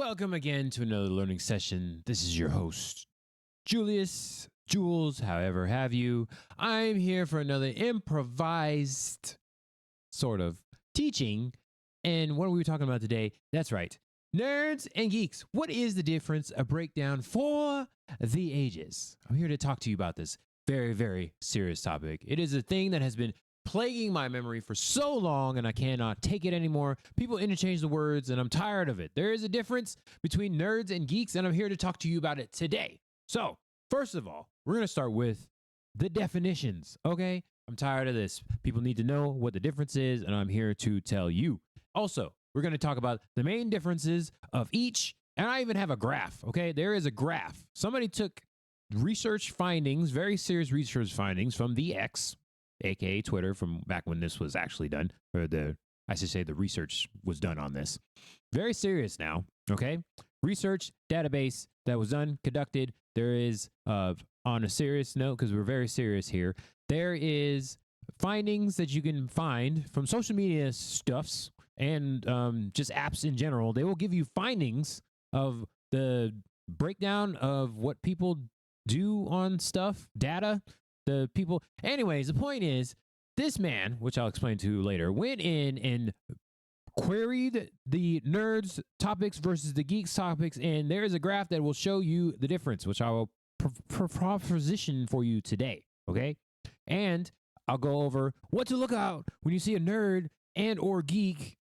Welcome again to another learning session. This is your host, Julius, Jules, however have you. I'm here for another improvised sort of teaching. And what are we talking about today? That's right, nerds and geeks. What is the difference? A breakdown for the ages. I'm here to talk to you about this very, very serious topic. It is a thing that has been plaguing my memory for so long and I cannot take it anymore. People interchange the words and I'm tired of it. There is a difference between nerds and geeks and I'm here to talk to you about it today. So, first of all, we're going to start with the definitions, okay? I'm tired of this. People need to know what the difference is and I'm here to tell you. Also, we're going to talk about the main differences of each, and I even have a graph, okay? There is a graph. Somebody took research findings, very serious research findings from the X, aka Twitter, from back when this was actually done, or I should say the research was done on this. Very serious now, okay? Research database that was conducted. There is, on a serious note, because we're very serious here, there is findings that you can find from social media stuffs and just apps in general. They will give you findings of the breakdown of what people do on stuff, data, the people. Anyways, the point is, this man, which I'll explain to you later, went in and queried the nerds topics versus the geeks topics, and there is a graph that will show you the difference, which I will proposition for you today, okay? And I'll go over what to look out when you see a nerd and or geek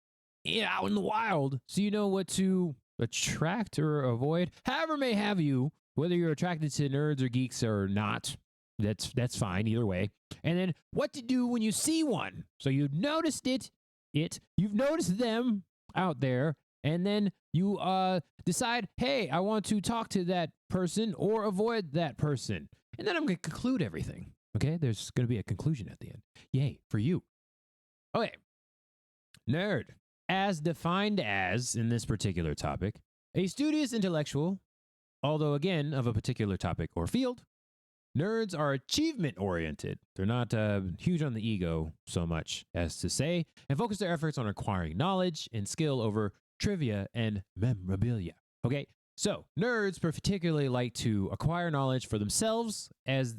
out in the wild, so you know what to attract or avoid. However may have you, whether you're attracted to nerds or geeks or not, that's fine either way. And then what to do when you see one. So you've noticed you've noticed them out there, and then you decide, hey, I want to talk to that person or avoid that person. And then I'm going to conclude everything. Okay, there's going to be a conclusion at the end. Yay, for you. Okay, nerd, as defined as, in this particular topic, a studious intellectual, although again of a particular topic or field. Nerds are achievement-oriented. They're not huge on the ego so much as to say, and focus their efforts on acquiring knowledge and skill over trivia and memorabilia. Okay, so nerds particularly like to acquire knowledge for themselves, as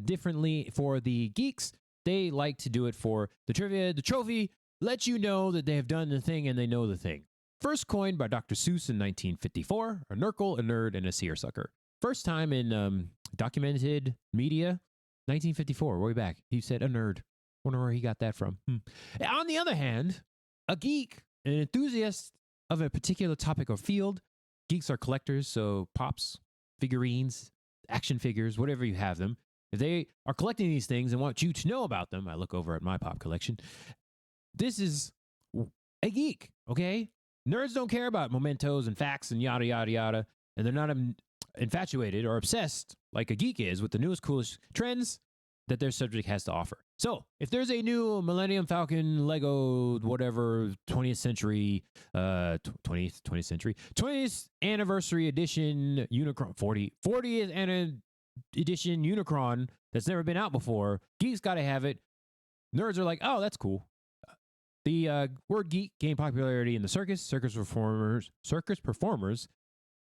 differently for the geeks. They like to do it for the trivia, the trophy, let you know that they have done the thing and they know the thing. First coined by Dr. Seuss in 1954, a nurgle, a nerd, and a seersucker. First time in documented media, 1954, way back. He said a nerd. Wonder where he got that from. On the other hand, a geek, an enthusiast of a particular topic or field. Geeks are collectors, so pops, figurines, action figures, whatever you have them. If they are collecting these things and want you to know about them, I look over at my pop collection. This is a geek, okay? Nerds don't care about mementos and facts and yada, yada, yada. And they're not infatuated or obsessed like a geek is with the newest, coolest trends that their subject has to offer. So if there's a new Millennium Falcon Lego whatever 20th century 20th anniversary edition Unicron 40th edition Unicron that's never been out before, geeks got to have it. Nerds are like, oh, that's cool. The word geek gained popularity in the circus performers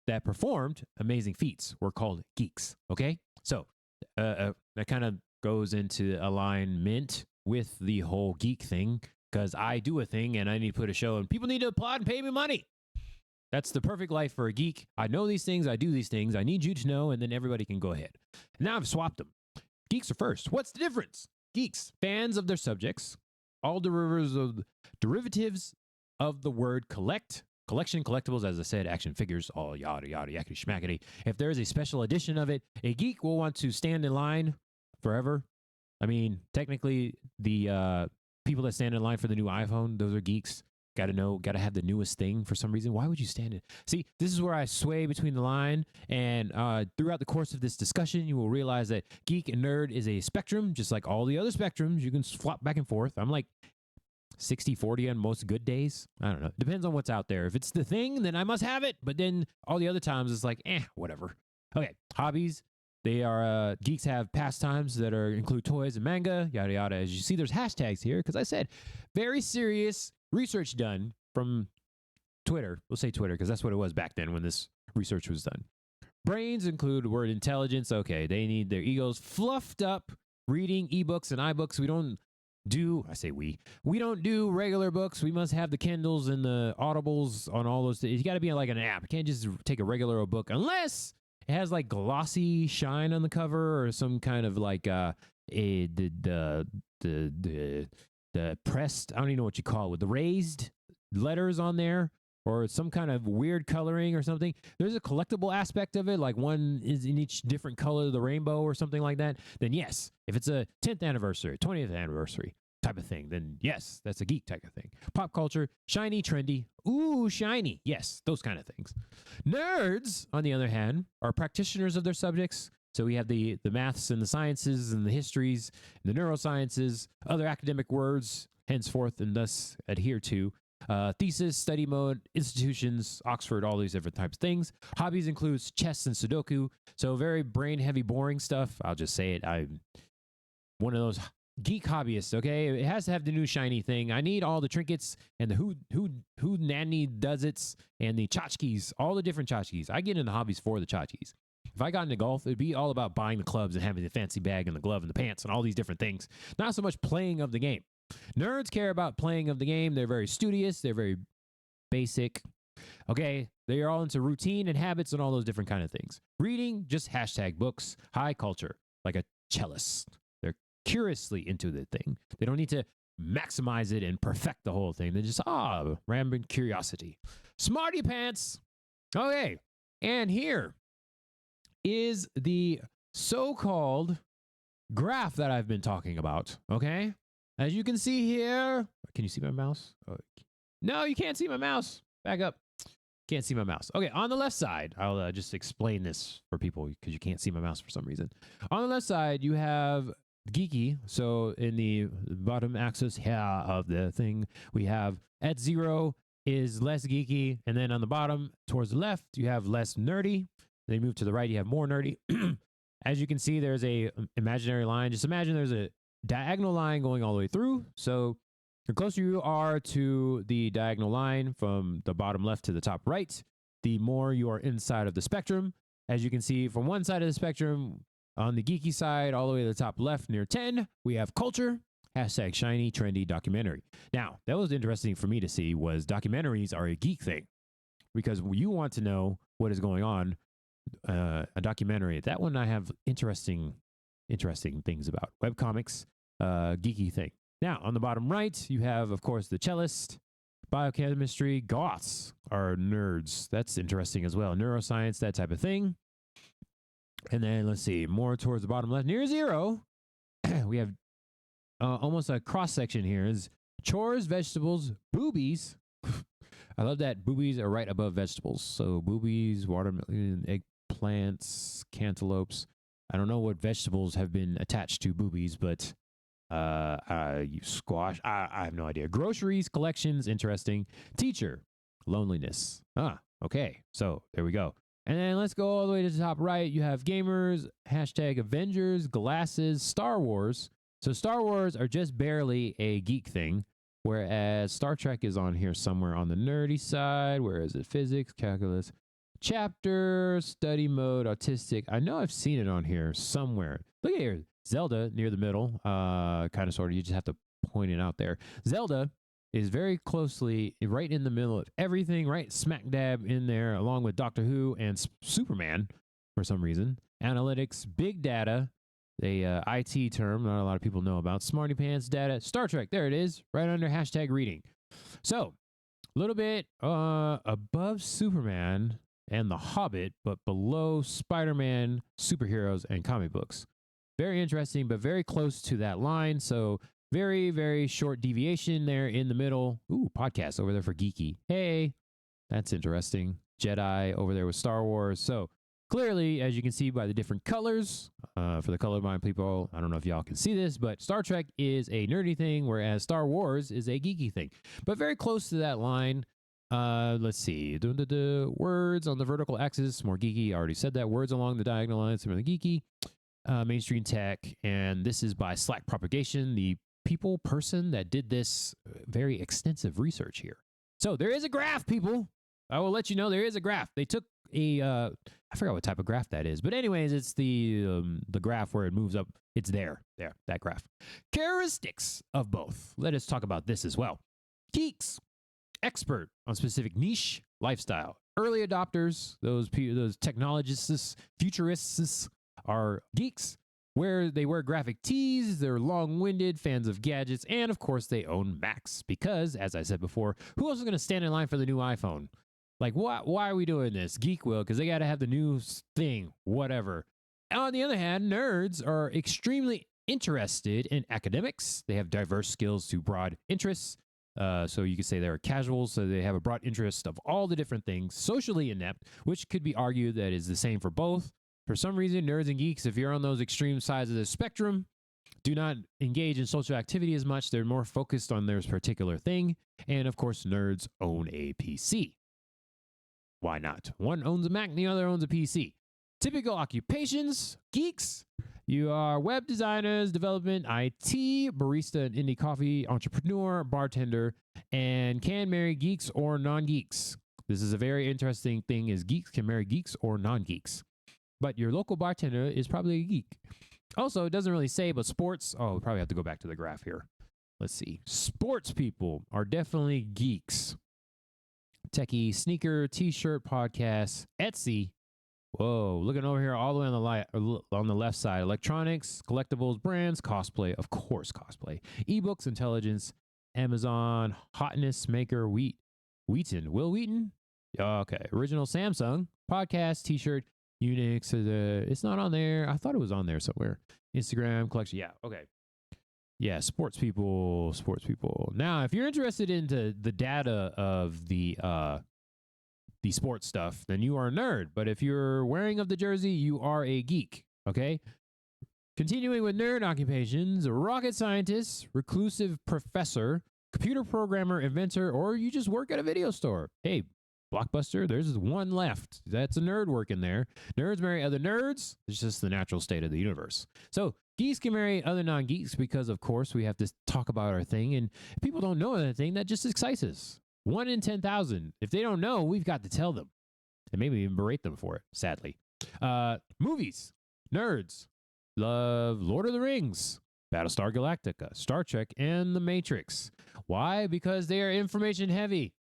that performed amazing feats were called geeks, okay? So that kind of goes into alignment with the whole geek thing, because I do a thing and I need to put a show and people need to applaud and pay me money. That's the perfect life for a geek. I know these things, I do these things, I need you to know, and then everybody can go ahead. And now I've swapped them. Geeks are first. What's the difference? Geeks, fans of their subjects, all derivatives of the word collection, collectibles, as I said, action figures, all yada, yada, yakety schmackety. If there is a special edition of it, a geek will want to stand in line forever. I mean, technically, the people that stand in line for the new iPhone, those are geeks. Got to have the newest thing for some reason. Why would you stand it? See, this is where I sway between the line, and throughout the course of this discussion, you will realize that geek and nerd is a spectrum, just like all the other spectrums. You can flop back and forth. I'm like 60-40 on most good days. I don't know. Depends on what's out there. If it's the thing, then I must have it. But then all the other times, it's like, whatever. Okay, hobbies. They are, geeks have pastimes that include toys and manga, yada, yada. As you see, there's hashtags here because I said very serious research done from Twitter. We'll say Twitter because that's what it was back then when this research was done. Brains include word intelligence. Okay, they need their egos fluffed up, reading ebooks and iBooks. We don't do regular books. We must have the Kindles and the Audibles on all those. You got to be like an app. You can't just take a regular old book unless it has like glossy shine on the cover or some kind of like the pressed, I don't even know what you call it, with the raised letters on there, or some kind of weird coloring or something. There's a collectible aspect of it, like one is in each different color of the rainbow or something like that. Then yes, if it's a 10th anniversary, 20th anniversary type of thing, then yes, that's a geek type of thing. Pop culture, shiny, trendy. Ooh, shiny. Yes, those kind of things. Nerds, on the other hand, are practitioners of their subjects. So we have the maths and the sciences and the histories, and the neurosciences, other academic words, henceforth and thus adhere to. Thesis, study mode, institutions, Oxford, all these different types of things. Hobbies includes chess and Sudoku. So very brain heavy, boring stuff. I'll just say it. I'm one of those geek hobbyists. Okay, it has to have the new shiny thing. I need all the trinkets and the who nanny does it's and the tchotchkes, all the different tchotchkes. I get into hobbies for the tchotchkes. If I got into golf, it'd be all about buying the clubs and having the fancy bag and the glove and the pants and all these different things. Not so much playing of the game. Nerds care about playing of the game. They're very studious. They're very basic. Okay, they are all into routine and habits and all those different kind of things. Reading, just hashtag books. High culture, like a cellist. They're curiously into the thing. They don't need to maximize it and perfect the whole thing. They just, random curiosity. Smarty pants. Okay, and here is the so-called graph that I've been talking about, okay? As you can see here, can you see my mouse? Oh, no, you can't see my mouse. Back up. Can't see my mouse. Okay, on the left side, I'll just explain this for people because you can't see my mouse for some reason. On the left side, you have geeky. So in the bottom axis here of the thing, we have at 0 is less geeky. And then on the bottom, towards the left, you have less nerdy. Then you move to the right, you have more nerdy. As you can see, there's a imaginary line. Just imagine there's a diagonal line going all the way through. So the closer you are to the diagonal line from the bottom left to the top right, the more you are inside of the spectrum. As you can see, from one side of the spectrum, on the geeky side, all the way to the top left near 10, we have culture, hashtag shiny, trendy, documentary. Now, that was interesting for me to see was documentaries are a geek thing because you want to know what is going on. A documentary. That one I have interesting things about. Webcomics, geeky thing. Now, on the bottom right, you have, of course, the cellist, biochemistry. Goths are nerds. That's interesting as well. Neuroscience, that type of thing. And then let's see, more towards the bottom left, near 0, we have almost a cross section here. Is chores, vegetables, boobies. I love that boobies are right above vegetables. So boobies, watermelon, eggplants, cantaloupes. I don't know what vegetables have been attached to boobies, but squash. I have no idea. Groceries, collections, interesting. Teacher, loneliness. Okay. So there we go. And then let's go all the way to the top right. You have gamers, hashtag Avengers, glasses, Star Wars. So Star Wars are just barely a geek thing. Whereas Star Trek is on here somewhere on the nerdy side. Where is it? Physics, calculus, chapter, study mode, autistic. I know I've seen it on here somewhere. Look at here. Zelda near the middle. Kind of sort of. You just have to point it out there. Zelda is very closely right in the middle of everything, right smack dab in there, along with Doctor Who and Superman for some reason. Analytics, big data. A IT term not a lot of people know about. Smarty pants, data, Star Trek. There it is, right under hashtag reading. So, a little bit above Superman and The Hobbit, but below Spider-Man, superheroes, and comic books. Very interesting, but very close to that line. So, very, very short deviation there in the middle. Ooh, podcast over there for geeky. Hey, that's interesting. Jedi over there with Star Wars. So, clearly, as you can see by the different colors, for the colorblind people, I don't know if y'all can see this, but Star Trek is a nerdy thing, whereas Star Wars is a geeky thing. But very close to that line. Let's see. Words on the vertical axis, more geeky. I already said that. Words along the diagonal lines, more geeky. Mainstream tech. And this is by Slack Propagation, the person that did this very extensive research here. So there is a graph, people. I will let you know there is a graph. They took a I forgot what type of graph that is, but anyways, it's the graph where it moves up. It's there, that graph. Characteristics of both. Let us talk about this as well. Geeks, expert on specific niche lifestyle. Early adopters, those technologists, futurists are geeks, where they wear graphic tees, they're long-winded, fans of gadgets, and of course they own Macs because, as I said before, who else is going to stand in line for the new iPhone? Like, why are we doing this? Geek will, because they got to have the new thing, whatever. On the other hand, nerds are extremely interested in academics. They have diverse skills to broad interests. So you could say they're casuals, so they have a broad interest of all the different things, socially inept, which could be argued that is the same for both. For some reason, nerds and geeks, if you're on those extreme sides of the spectrum, do not engage in social activity as much. They're more focused on their particular thing. And of course, nerds own a PC. Why not? One owns a Mac and the other owns a PC. Typical occupations, geeks. You are web designers, development, IT, barista and indie coffee, entrepreneur, bartender, and can marry geeks or non-geeks. This is a very interesting thing is geeks can marry geeks or non-geeks. But your local bartender is probably a geek. Also, it doesn't really say, but sports, we probably have to go back to the graph here. Let's see. Sports people are definitely geeks. Techie, sneaker, t-shirt, podcast, Etsy. Whoa, looking over here all the way on the left side. Electronics, collectibles, brands, cosplay, of course cosplay. Ebooks, intelligence, Amazon, hotness maker, Wheaton. Will Wheaton? Okay. Original Samsung, podcast, t-shirt, Unix. It's not on there. I thought it was on there somewhere. Instagram, collection. Yeah, okay. Yeah, sports people. Now, if you're interested into the data of the sports stuff, then you are a nerd. But if you're wearing of the jersey, you are a geek. Okay. Continuing with nerd occupations: rocket scientist, reclusive professor, computer programmer, inventor, or you just work at a video store. Hey, Blockbuster, there's one left. That's a nerd working there. Nerds marry other nerds. It's just the natural state of the universe. So geeks can marry other non-geeks because, of course, we have to talk about our thing. And if people don't know anything, that just excites us. 1 in 10,000. If they don't know, we've got to tell them. And maybe even berate them for it, sadly. Movies. Nerds love Lord of the Rings, Battlestar Galactica, Star Trek, and The Matrix. Why? Because they are information heavy.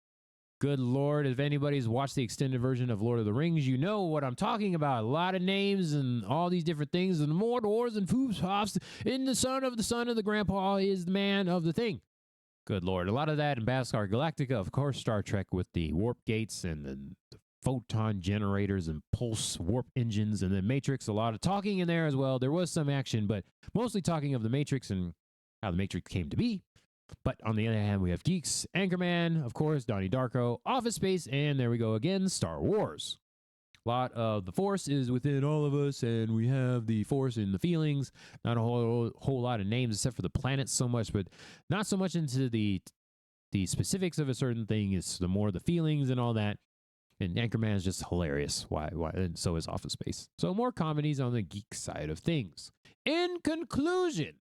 Good Lord, if anybody's watched the extended version of Lord of the Rings, you know what I'm talking about. A lot of names and all these different things, and Mordors and Foofs, Hoffs, and the son of the grandpa is the man of the thing. Good Lord. A lot of that in Battlestar Galactica, of course, Star Trek with the warp gates and the photon generators and pulse warp engines, and then Matrix, a lot of talking in there as well. There was some action, but mostly talking of the Matrix and how the Matrix came to be. But on the other hand, we have Geeks, Anchorman, of course, Donnie Darko, Office Space, and there we go again, Star Wars. A lot of the Force is within all of us, and we have the Force in the feelings. Not a whole lot of names except for the planets so much, but not so much into the specifics of a certain thing. It's the more the feelings and all that. And Anchorman is just hilarious. Why? And so is Office Space. So more comedies on the geek side of things. In conclusion,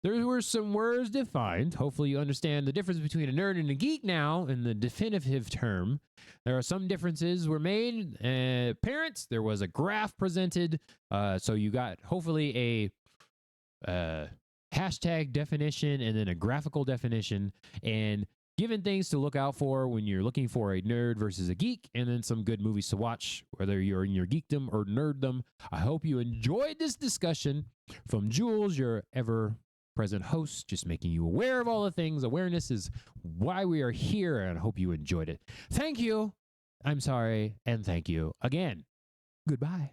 there were some words defined. Hopefully you understand the difference between a nerd and a geek now in the definitive term. There are some differences were made. Parents, there was a graph presented. So you got hopefully a hashtag definition and then a graphical definition and given things to look out for when you're looking for a nerd versus a geek, and then some good movies to watch, whether you're in your geekdom or nerddom. I hope you enjoyed this discussion from Jules, your ever-present host, just making you aware of all the things. Awareness is why we are here, and I hope you enjoyed it. Thank you. I'm sorry, and thank you again. Goodbye.